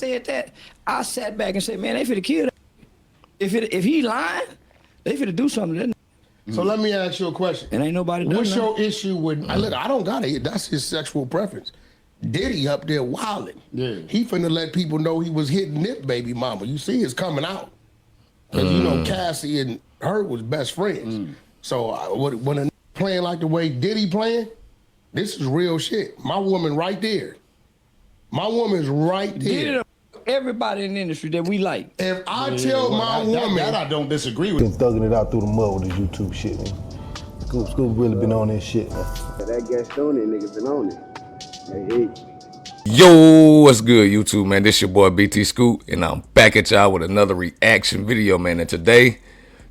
said that, I sat back and said, man, they finna kill that. If he lying, they finna do something to that. So let me ask you a question. And ain't nobody done What's nothing. your issue with, look, I don't got it. That's his sexual preference. Diddy up there wilding. Yeah. He finna let people know he was hitting Nip baby mama. You see it's coming out. Because you know Cassie and her was best friends. So when a playing like the way Diddy playing, this is real shit. My woman right there. My woman's right there. Everybody in the industry that we like. If I tell my woman... That I don't disagree with. Been thugging it out through the mud with this YouTube shit, man. Scoop really been on this shit, man. That Gastonian nigga been on it. Yo, what's good, YouTube, man? This your boy BT Scoop, and I'm back at y'all with another reaction video, man. And today,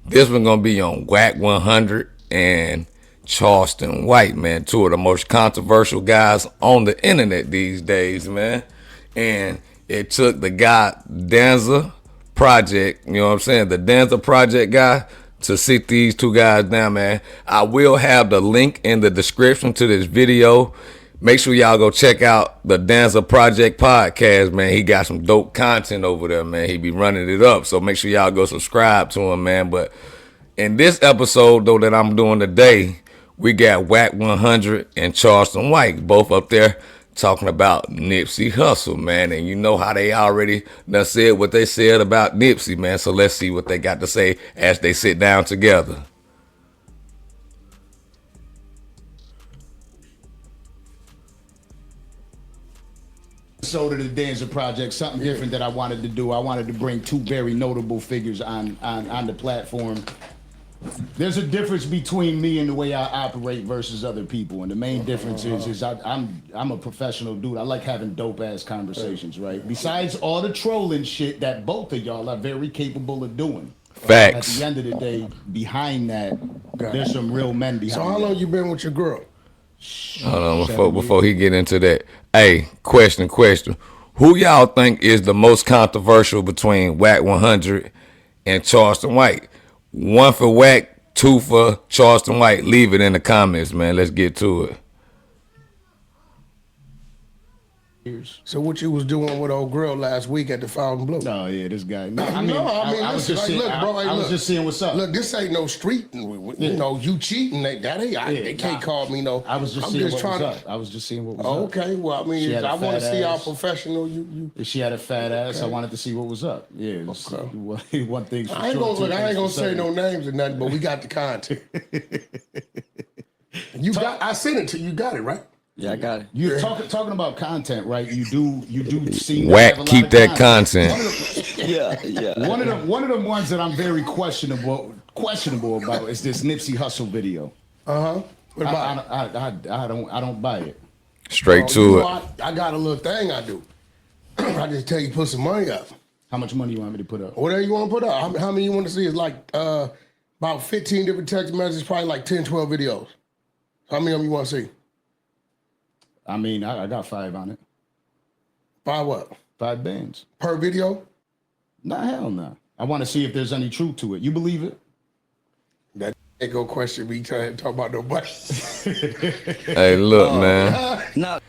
this one gonna be on Wack 100 and Charleston White, man. Two of the most controversial guys on the internet these days, man. And it took the guy Danza Project, you know what I'm saying, the Danza Project guy, to sit these two guys down, man. I will have the link in the description to this video. Make sure y'all go check out the Danza Project Podcast, man. He got some dope content over there, man. He be running it up. So make sure y'all go subscribe to him, man. But in this episode, though, that I'm doing today, we got Wack 100 and Charleston White, both up there talking about Nipsey Hussle, man. And you know how they already done said what they said about Nipsey, man. So let's see what they got to say as they sit down together. So to the Danza Project, something different that I wanted to do. I wanted to bring two very notable figures on the platform. There's a difference between me and the way I operate versus other people, and the main difference is I'm a professional dude. I like having dope ass conversations, right? Besides all the trolling shit that both of y'all are very capable of doing. Facts. At the end of the day, behind that, there's some real men behind. So how long you been with your girl? Hold on, before he get into that. Hey, question. Who y'all think is the most controversial between Wack 100 and Charleston White? One for Wack, two for Charleston White. Leave it in the comments, man. Let's get to it. So what you was doing with old girl last week at the Fountain Blue? Oh yeah, this guy. No, I was just saying. Look, bro, I was just seeing what's up. Look, this ain't no street. You know, you cheating. They can't call me no. I was just seeing what was up. I was just seeing what was up. Okay, well, I mean, I want to see how professional you. If she had a fat ass, okay. I wanted to see what was up. Yeah. Okay. One thing. For I ain't gonna say no names or nothing, but we got the content. I sent it to you. Got it right. Yeah, I got it. You're talking about content, right? You do see Wack, keep that content. One of the ones that I'm very questionable about is this Nipsey Hussle video. What about I don't buy it. Straight to it. I got a little thing I do. I just tell you put some money up. How much money you want me to put up? Whatever you want to put up. How many you want to see? Is like about 15 different text messages, probably like 10, 12 videos. How many of them you want to see? I mean, I got 5 on it. 5 what? 5 bands. Per video? Nah, hell no. I want to see if there's any truth to it. You believe it? That ain't go question me trying to talk about nobody. Hey, look, man. No.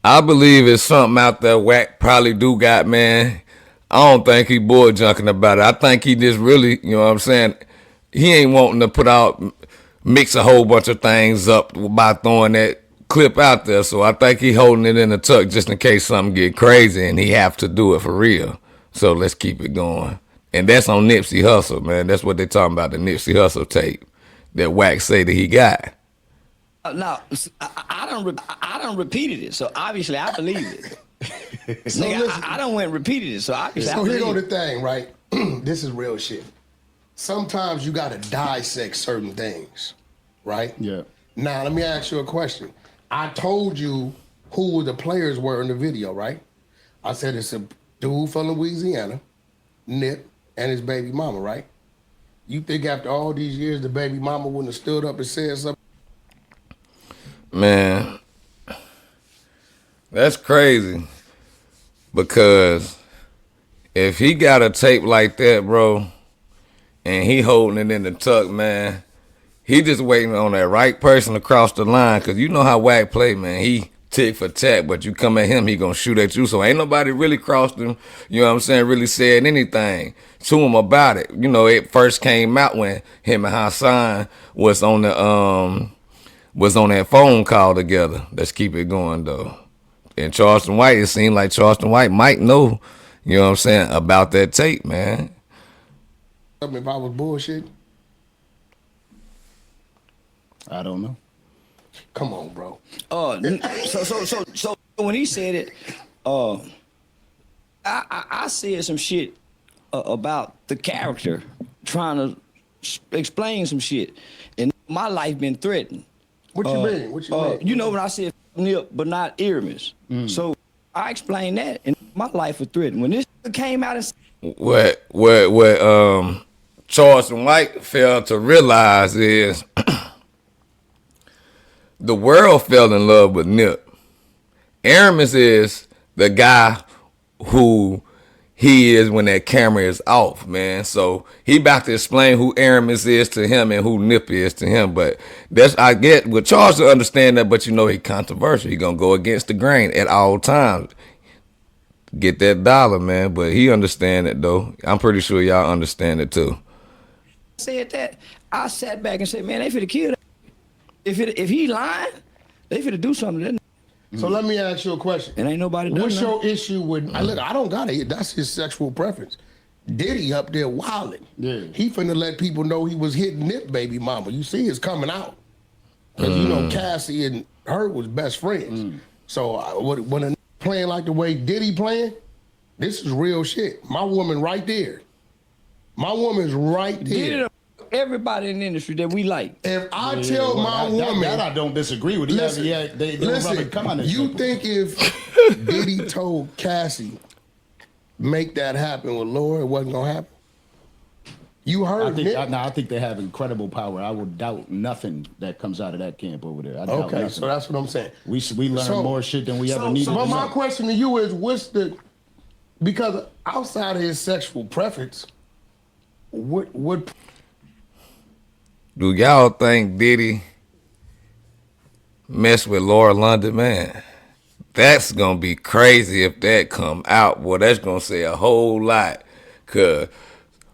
I believe it's something out there Wack probably do got, man. I don't think he boy junking about it. I think he just really, you know what I'm saying, he ain't wanting to mix a whole bunch of things up by throwing that clip out there, so I think he holding it in the tuck just in case something get crazy and he have to do it for real. So let's keep it going. And that's on Nipsey Hussle, man. That's what they talking about, the Nipsey Hussle tape that Wack say that he got. Now, I done repeated it, so obviously I believe it. So I done went and repeated it, so obviously I believe it. So here go the thing, right? This is real shit. Sometimes you gotta dissect certain things, right? Yeah. Now, let me ask you a question. I told you who the players were in the video, right? I said it's a dude from Louisiana, Nip, and his baby mama, right? You think after all these years, the baby mama wouldn't have stood up and said something? Man, that's crazy. Because if he got a tape like that, bro, and he holding it in the tuck, man, he just waiting on that right person to cross the line, because you know how Wack play, man. He tick for tack, but you come at him, he gonna shoot at you. So ain't nobody really crossed him, you know what I'm saying, really said anything to him about it. You know, it first came out when him and Hassan was on that phone call together. Let's keep it going though. And Charleston White, it seemed like Charleston White might know, you know what I'm saying, about that tape, man. If I was bullshit, I don't know. come on, bro. So when he said it, I said some shit about the character, trying to explain some shit, and my life been threatened. What you mean? What you mean? You know when I said nip, but not earrings. So I explained that, and my life was threatened. When this came out and What Charleston White failed to realize is the world fell in love with Nip. Aramis is the guy who he is when that camera is off, man. So he about to explain who Aramis is to him and who Nip is to him. But that's, I get with Charles to understand that, but you know he controversial. He gonna go against the grain at all times. Get that dollar, man. But he understand it though. I'm pretty sure y'all understand it too. said that, I sat back and said, man, they finna kill that. If he lying, they finna do something to that. So let me ask you a question. And ain't nobody done What's nothing. your issue with? Look, I don't got it. That's his sexual preference. Diddy up there wilding. Yeah. He finna let people know he was hitting Nip baby mama. You see, it's coming out. Cause you know Cassie and her was best friends. So when a playing like the way Diddy playing, this is real shit. My woman right there. My woman's right there. Diddy, everybody in the industry that we like. If I tell my woman that I don't disagree with. Listen, They don't rub it common. you think if Diddy told Cassie make that happen with Laura, it wasn't gonna happen? You heard Nick? I think they have incredible power. I would doubt nothing that comes out of that camp over there. I doubt Okay, nothing. so that's what I'm saying. We learn more shit than we ever needed. But to my know. question to you is, what's the? Because outside of his sexual preference, what? Do y'all think Diddy mess with Laura London, man? That's gonna be crazy if that come out. Boy, that's gonna say a whole lot. Cause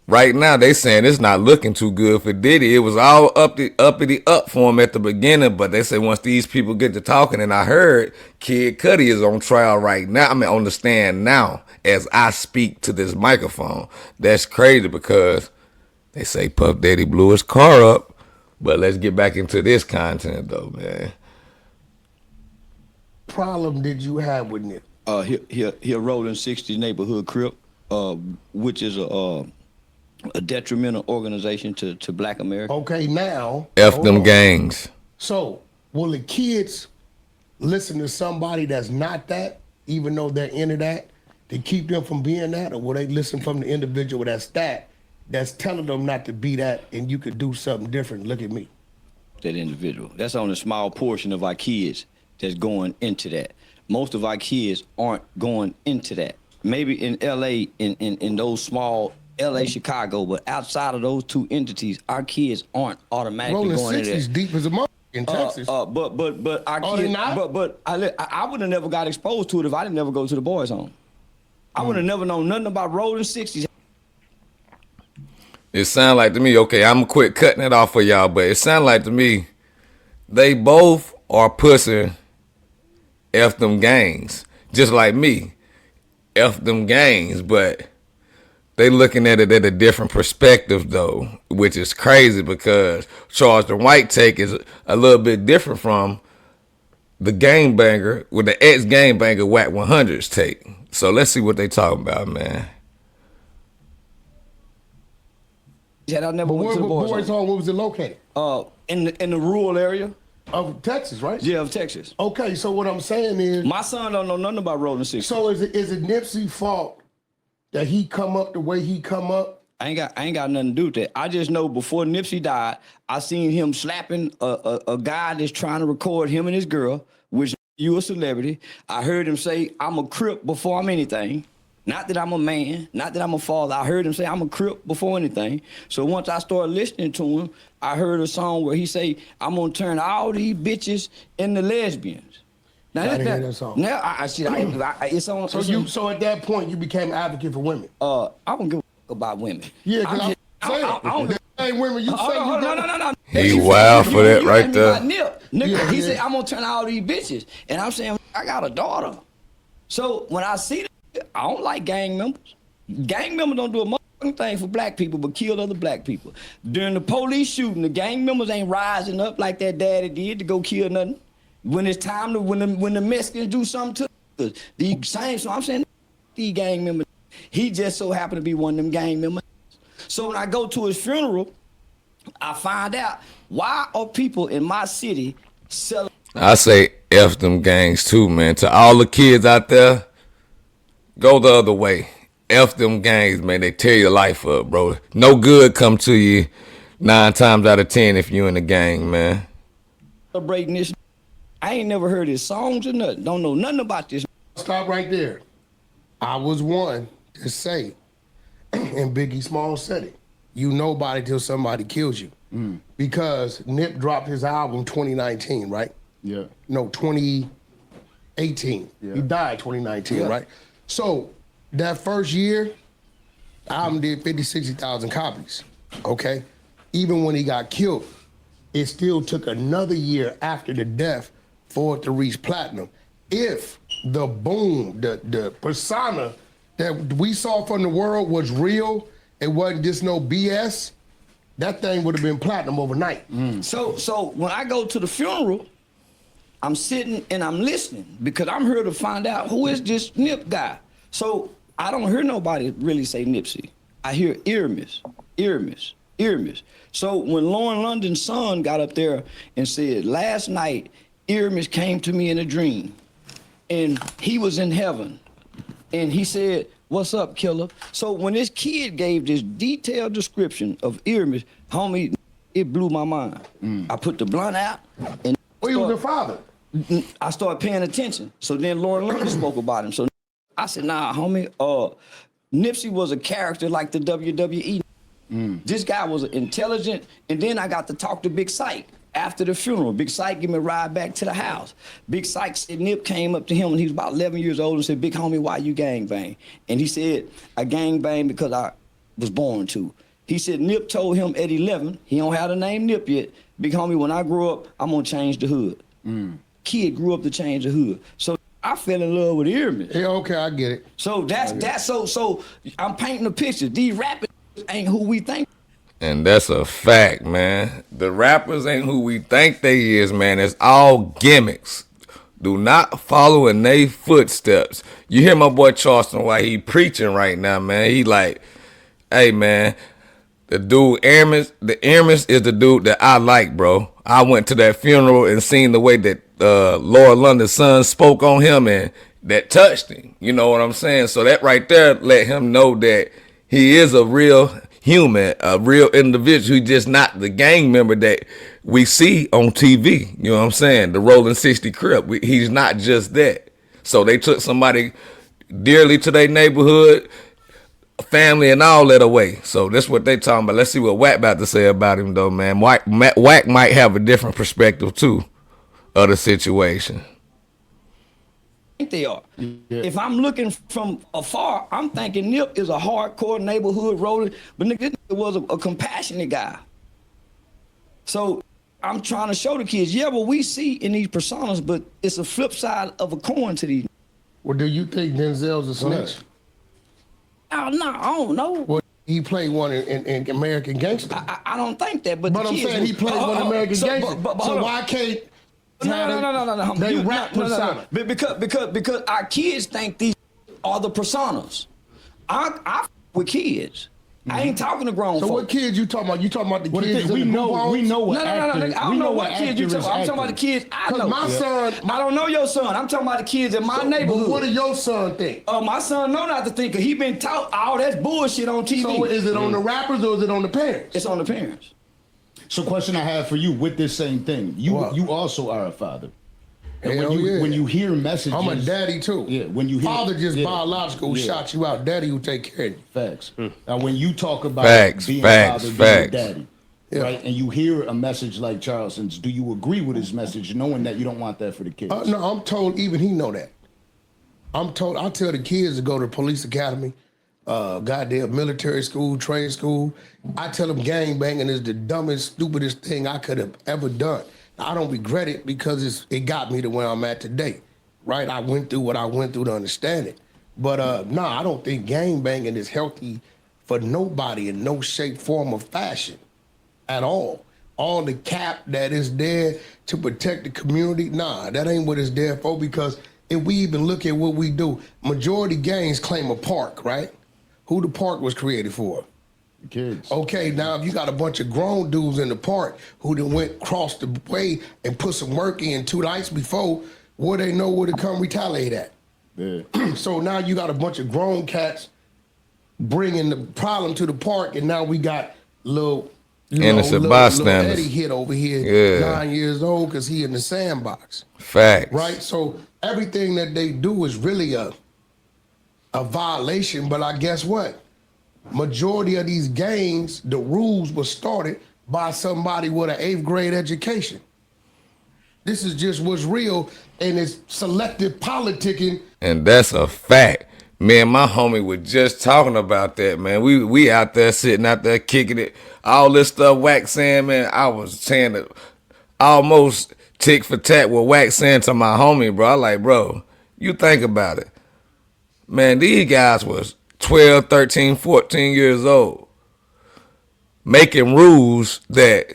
right now they saying it's not looking too good for Diddy. It was all uppity up for him at the beginning, but they say once these people get to talking, and I heard Kid Cudi is on trial right now. I mean, on the stand now as I speak to this microphone. That's crazy because they say Puff Daddy blew his car up. But let's get back into this content though, man. Problem did you have with Nick? He a rolling 60 neighborhood crip, which is a detrimental organization to Black America. Okay, now F them gangs. So will the kids listen to somebody that's not that, even though they're into that, to keep them from being that, or will they listen from the individual that's telling them not to be that, and you could do something different? Look at me. That individual. That's only a small portion of our kids that's going into that. Most of our kids aren't going into that. Maybe in LA, in those small LA, Chicago, but outside of those two entities, our kids aren't automatically Rolling going into 60s that. deep as a mother in Texas. But our Are they kids, not? but I would have never got exposed to it if I didn't never go to the boys' home. I would have never known nothing about rolling 60s. It sound like to me, okay, I'm gonna quit cutting it off for y'all, but it sound like to me they both are pussing F them gangs. Just like me. F them gangs, but they looking at it at a different perspective though, which is crazy because Charleston White take is a little bit different from the gangbanger with the ex-gangbanger Wack 100's take. So let's see what they talking about, man. Yeah, I never But went where to the boys' boys' home. home, where was it located? In the rural area, Of Texas, right? yeah, of Texas. Okay, so what I'm saying is, My son don't know nothing about rolling 60s. so is it Nipsey's fault that he come up the way he come up? I ain't got nothing to do with that. I just know before Nipsey died, I seen him slapping a guy that's trying to record him and his girl, which you a celebrity. I heard him say, I'm a Crip before I'm anything. Not that I'm a man, not that I'm a father. I heard him say, I'm a Crip before anything. So once I started listening to him, I heard a song where he say, I'm gonna turn all these bitches into lesbians. Now, I didn't hear that song. Now I see. It's on. So at that point, you became an advocate for women. I don't give a fuck about women. Yeah, because I don't give same women you say you no. He wild for that right there. Nigga, he said, I'm gonna turn all these bitches. And I'm saying, I got a daughter. So when I see that, I don't like gang members. Gang members don't do a motherfucking thing for black people, but kill other black people. During the police shooting, the gang members ain't rising up like that daddy did to go kill nothing. When it's time to, when the Mexicans do something to the same, so I'm saying, these gang members, he just so happened to be one of them gang members. So when I go to his funeral, I find out why are people in my city selling. I say F them gangs too, man. To all the kids out there, go the other way. F them gangs, man. They tear your life up, bro. No good come to you 9 times out of 10 if you in the gang, man. Celebrating this. I ain't never heard his songs or nothing. Don't know nothing about this. Stop right there. I was one to say, and Biggie Smalls said it, you nobody till somebody kills you. Because Nip dropped his album 2019, right? Yeah. No, 2018. Yeah. He died 2019, right? So that first year, the album did 50, 60,000 copies, okay? Even when he got killed, it still took another year after the death for it to reach platinum. If the boom, the persona that we saw from the world was real, it wasn't just no BS, that thing would have been platinum overnight. So when I go to the funeral, I'm sitting and I'm listening because I'm here to find out who is this Nip guy. So I don't hear nobody really say Nipsey. I hear Earmus. So when Lauren London's son got up there and said, last night, Earmus came to me in a dream and he was in heaven. And he said, what's up, killer? So when this kid gave this detailed description of Earmus, homie, it blew my mind. I put the blunt out and Well, he was the father. I started paying attention. So then Lauren London spoke about him. So I said, nah, homie, Nipsey was a character like the WWE. This guy was intelligent. And then I got to talk to Big Syke after the funeral. Big Syke gave me a ride back to the house. Big Syke said Nip came up to him when he was about 11 years old and said, big homie, why you gangbang? And he said, I gangbang because I was born to. He said Nip told him at 11, he don't have the name Nip yet, big homie, when I grow up, I'm gonna change the hood. Kid grew up to change the hood. So I fell in love with Earmus. Yeah, okay, I get it. So that's so I'm painting a picture. These rappers ain't who we think. And that's a fact, man. The rappers ain't who we think they is, man. It's all gimmicks. Do not follow in their footsteps. You hear my boy Charleston White, he preaching right now, man. He like, hey, man, the dude Earmus is the dude that I like, bro. I went to that funeral and seen the way that Lord London's son spoke on him, and that touched him. You know what I'm saying? So that right there let him know that he is a real human, a real individual. He's just not the gang member that we see on TV. You know what I'm saying? The Rolling 60 Crip. He's not just that. So they took somebody dearly to their neighborhood, family, and all that away. So that's what they talking about. Let's see what Wack about to say about him, though, man. Wack might have a different perspective, too, of the situation. I think they are. If I'm looking from afar, I'm thinking Nip is a hardcore neighborhood rolling, but nigga, this nigga was a compassionate guy. So I'm trying to show the kids, yeah, what we see in these personas, but it's a flip side of a coin to these. Well, do you think Denzel's a snitch? Oh, no, I don't know. Well, he played one in American Gangster. I don't think that, but I'm saying he played one in American Gangster. So why can't No. They rap persona. Because our kids think these are the personas. I with kids. I ain't talking to grown folks. So what kids you talking about? You talking about the kids we in the know what actor. I don't know what kids you talking about. I'm talking about the kids I know. my son, I don't know your son. I'm talking about the kids in my neighborhood. But what do your son think? My son know not to think, cause he been taught all that's bullshit on TV. So is it on the rappers or is it on the parents? It's on the parents. So question I have for you with this same thing. You also are a father. And when you hear messages, I'm a daddy too. Yeah, when you hear father just biological shot you out. Daddy will take care of you. Facts. Now when you talk about Facts, being facts, a father, facts. being a daddy, right? And you hear a message like Charleston's, do you agree with his message, knowing that you don't want that for the kids? No, I'm told even he know that. I tell the kids to go to police academy, goddamn military school, trade school. I tell them gang banging is the dumbest, stupidest thing I could have ever done. I don't regret it because it got me to where I'm at today, right? I went through what I went through to understand it. But I don't think gang banging is healthy for nobody in no shape, form, or fashion at all. All the cap that is there to protect the community, that ain't what it's there for, because if we even look at what we do, majority gangs claim a park, right? Who the park was created for? The kids. Okay, now if you got a bunch of grown dudes in the park who then went across the way and put some work in 2 nights before, where they know where to come retaliate at. Yeah. So now you got a bunch of grown cats bringing the problem to the park, and now we got little innocent bystanders. Eddie hit over here, 9 years old, because he in the sandbox. Facts. Right? So everything that they do is really a violation, but I guess what? Majority of these gangs, the rules were started by somebody with an 8th grade education. This is just what's real, and it's selective politicking. And that's a fact. Me and my homie were just talking about that, man. We out there sitting out there kicking it. All this stuff Wack saying, man, I was saying that almost tick for tat with Wack saying to my homie, bro. I like, bro, you think about it. Man, these guys was 12, 13, 14 years old, making rules that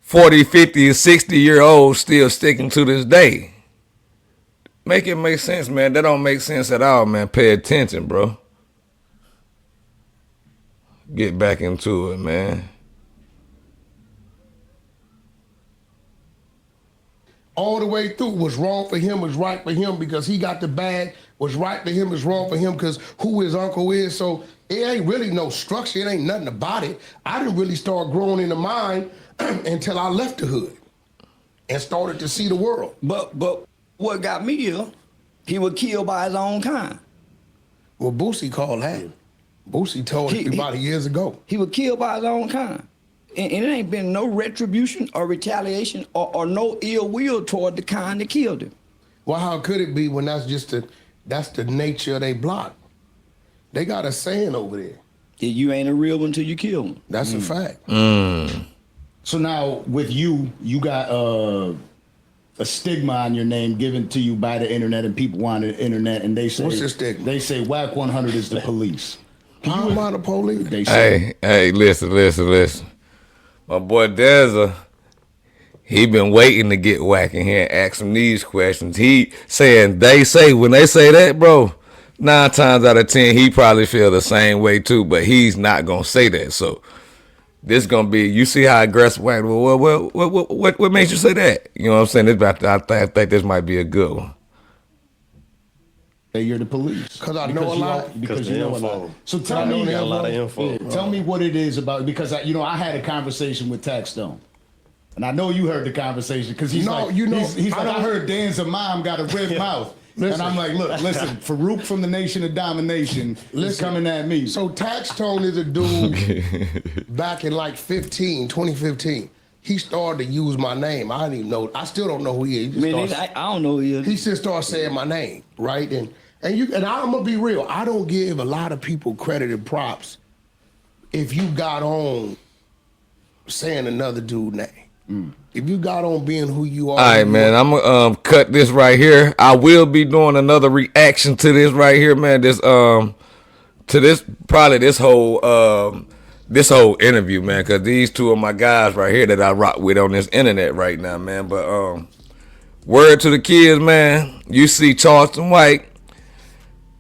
40, 50, 60-year-olds still sticking to this day. Make it make sense, man. That don't make sense at all, man. Pay attention, bro. Get back into it, man. All the way through, what's wrong for him was right for him because he got the bag. What's right for him is wrong for him because who his uncle is. So it ain't really no structure. It ain't nothing about it. I didn't really start growing in the mind until I left the hood and started to see the world. But what got me is he was killed by his own kind. Well, Boosie called that. Boosie told everybody years ago. He was killed by his own kind. And it ain't been no retribution or retaliation or no ill will toward the kind that killed him. Well, how could it be when that's the nature of their block? They got a saying over there. Yeah, you ain't a real one until you kill him. That's a fact. So now with you got a stigma on your name given to you by the internet, and people on the internet, and they say, what's your stigma? They say Wack 100 is the police. I'm not the police. They say, Hey, listen. My boy Danza, he been waiting to get Wack in here and ask him these questions. He saying they say, when they say that, bro, 9 times out of 10, he probably feel the same way too, but he's not gonna say that. So this gonna be, you see how aggressive Wack, what makes you say that? You know what I'm saying? I think this might be a good one. Hey, you're the police. Because I know a lot. Because you know a lot. So tell me, got a lot of info. Tell me what it is about, because I had a conversation with Taxstone. And I know you heard the conversation, because he's like, I heard Dan's mom got a red mouth. Listen. And I'm like, look, listen, Farouk from the Nation of Domination is coming at me. So Taxstone is a dude back in like 2015. He started to use my name. I didn't even know. I still don't know who he is. I don't know who he is. He just started saying my name, right? And I'm gonna be real. I don't give a lot of people credit and props if you got on saying another dude's name. If you got on being who you are. All right, man. I'm gonna cut this right here. I will be doing another reaction to this right here, man. This whole interview, man, because these two are my guys right here that I rock with on this internet right now, man. But word to the kids, man. You see Charleston White,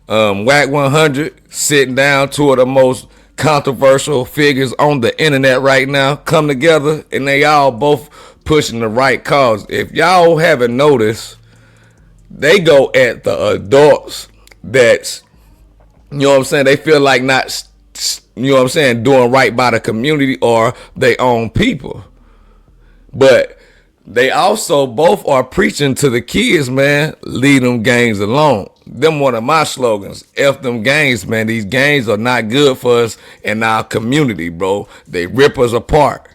Wack 100 sitting down, two of the most controversial figures on the internet right now, come together, and they all both pushing the right cause. If y'all haven't noticed, they go at the adults that's, you know what I'm saying, they feel like not, you know what I'm saying, doing right by the community or their own people. But they also both are preaching to the kids, man, leave them gangs alone. them one of my slogans. F them gangs, man. These gangs are not good for us in our community, bro. They rip us apart.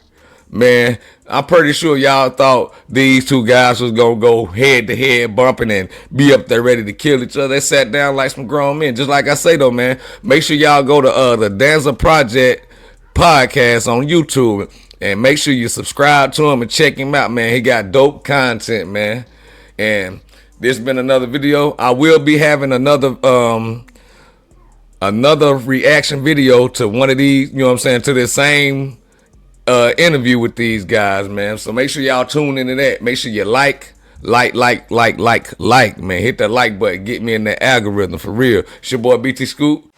Man, I'm pretty sure y'all thought these two guys was gonna go head to head bumping and be up there ready to kill each other. They sat down like some grown men. Just like I say though, man, make sure y'all go to the Danza Project Podcast on YouTube and make sure you subscribe to him and check him out, man. He got dope content, man. And this has been another video. I will be having another reaction video to one of these, you know what I'm saying, to this same interview with these guys, man. So make sure y'all tune into that. Make sure you like, man. Hit that like button. Get me in that algorithm for real. It's your boy BT Scoop.